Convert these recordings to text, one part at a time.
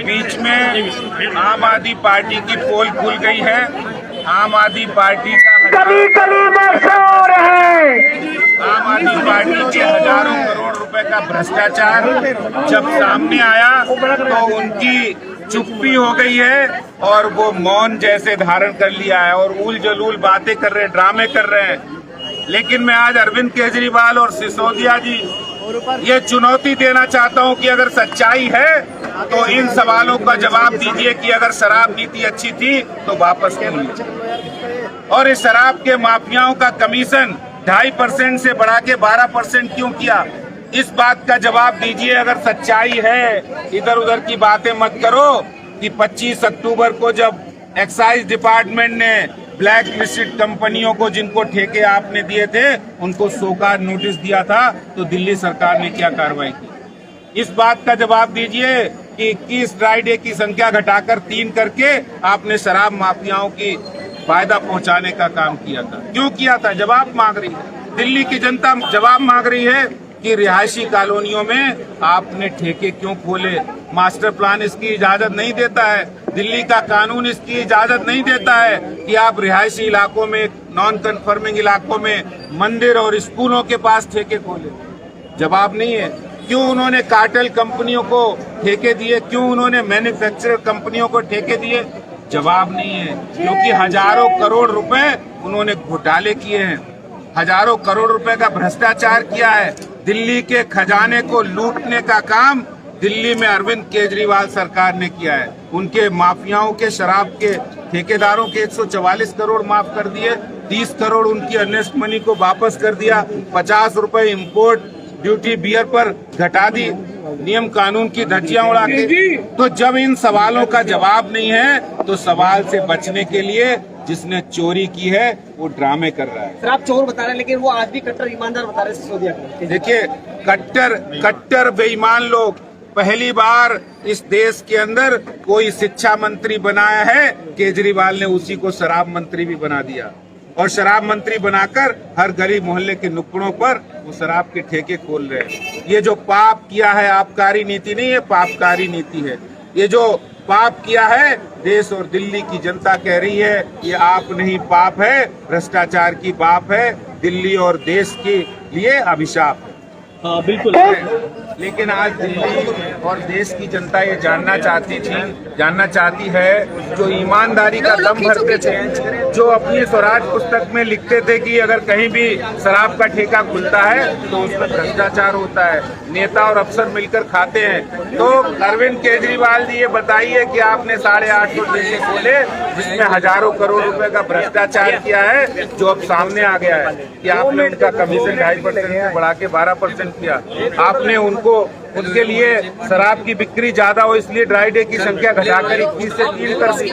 बीच में आम आदमी पार्टी की पोल खुल गई है। आम आदमी पार्टी का गली गली में शोर है। आम आदमी पार्टी के हजारों करोड़ रुपए का भ्रष्टाचार जब सामने आया तो उनकी चुप्पी हो गई है और वो मौन जैसे धारण कर लिया है और उल जलूल बातें कर रहे हैं, ड्रामे कर रहे हैं। लेकिन मैं आज अरविंद केजरीवाल और सिसोदिया जी ये चुनौती देना चाहता हूं कि अगर सच्चाई है तो इन सवालों का जवाब दीजिए कि अगर शराब नीति अच्छी थी तो वापस क्यों ली और इस शराब के माफियाओं का कमीशन 2.5% से बढ़ा के 12% क्यों किया। इस बात का जवाब दीजिए अगर सच्चाई है। इधर उधर की बातें मत करो कि 25 अक्टूबर को जब एक्साइज डिपार्टमेंट ने ब्लैक लिस्टेड कंपनियों को जिनको ठेके आपने दिए थे उनको शोकॉज नोटिस दिया था तो दिल्ली सरकार ने क्या कार्रवाई की। इस बात का जवाब दीजिए कि 21 ड्राई डे की संख्या घटाकर 3 करके आपने शराब माफियाओं की फायदा पहुंचाने का काम किया था। क्यों किया था? जवाब मांग रही है दिल्ली की जनता, जवाब मांग रही है कि रिहायशी कॉलोनियों में आपने ठेके क्यों खोले। मास्टर प्लान इसकी इजाजत नहीं देता है, दिल्ली का कानून इसकी इजाजत नहीं देता है कि आप रिहायशी इलाकों में, नॉन कन्फर्मिंग इलाकों में मंदिर और स्कूलों के पास ठेके खोले। जवाब नहीं है। क्यों उन्होंने कार्टेल कंपनियों को ठेके दिए, क्यों उन्होंने मैन्युफैक्चरर कंपनियों को ठेके दिए? जवाब नहीं है। क्योंकि हजारों करोड़ रुपए उन्होंने घोटाले किए हैं, हजारों करोड़ रुपए का भ्रष्टाचार किया है। दिल्ली के खजाने को लूटने का काम दिल्ली में अरविंद केजरीवाल सरकार ने किया है। उनके माफियाओं के, शराब के ठेकेदारों के 144 करोड़ माफ कर दिए, 30 करोड़ उनकी अर्नेस्ट मनी को वापस कर दिया, 50 रुपए इम्पोर्ट ड्यूटी बियर पर घटा दी, नियम कानून की धज्जियां उड़ा के। तो जब इन सवालों का जवाब नहीं है तो सवाल से बचने के लिए जिसने चोरी की है वो ड्रामे कर रहा है। सर आप चोर बता रहे हैं लेकिन वो आज भी कट्टर ईमानदार बता रहे हैं सिसोदिया को। देखिए, कट्टर बेईमान लोग, पहली बार इस देश के अंदर कोई शिक्षा मंत्री बनाया है, केजरीवाल ने उसी को शराब मंत्री भी बना दिया और शराब मंत्री बनाकर हर गली मोहल्ले के नुक्कड़ों पर वो शराब के ठेके खोल रहे हैं। ये जो पाप किया है आबकारी नीति नहीं है, पापकारी नीति है। ये जो पाप किया है देश और दिल्ली की जनता कह रही है ये आप नहीं, पाप है, भ्रष्टाचार की बाप है, दिल्ली और देश के लिए अभिशाप है। हाँ बिल्कुल। लेकिन आज दिल्ली और देश की जनता ये जानना चाहती है, जो ईमानदारी का दम भरते थे, जो अपनी स्वराज पुस्तक में लिखते थे कि अगर कहीं भी शराब का ठेका खुलता है तो उसमें भ्रष्टाचार होता है, नेता और अफसर मिलकर खाते हैं। तो अरविंद केजरीवाल जी ये बताइए कि आपने 850 ठेके खोले जिसमें हजारों करोड़ रुपए का भ्रष्टाचार किया है, जो अब सामने आ गया है कि आपने उनका कमीशन 2.5% से बढ़ा के 12% किया। आपने उनके लिए शराब की बिक्री ज्यादा हो इसलिए ड्राई डे की संख्या घटाकर 21 से 3 कर दी।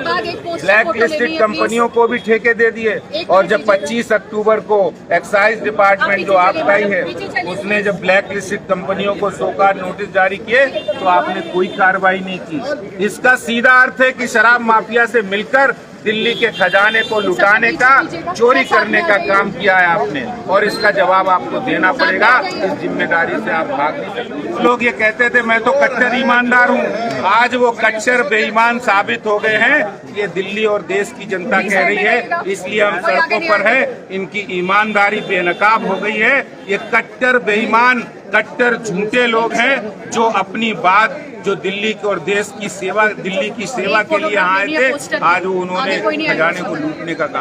ब्लैक लिस्टेड कंपनियों को भी ठेके दे दिए और जब 25 अक्टूबर को एक्साइज डिपार्टमेंट जो आपका ही है उसने जब ब्लैक लिस्टेड कंपनियों को शोकॉज नोटिस जारी किए तो आपने कोई कार्रवाई नहीं की। इसका सीधा अर्थ है कि शराब माफिया से मिलकर दिल्ली के खजाने को लुटाने का, चोरी करने का काम किया है आपने और इसका जवाब आपको देना पड़ेगा। इस जिम्मेदारी से आप भाग नहीं सकते। लोग ये कहते थे मैं तो कट्टर ईमानदार हूँ, आज वो कट्टर बेईमान साबित हो गए हैं। ये दिल्ली और देश की जनता कह रही है, इसलिए हम सड़कों पर है। इनकी ईमानदारी बेनकाब हो गई है। ये कट्टर बेईमान, कट्टर झूठे लोग हैं जो अपनी बात, जो दिल्ली और देश की सेवा, दिल्ली की सेवा के लिए आए थे, आज वो उन्होंने खजाने को लूटने का काम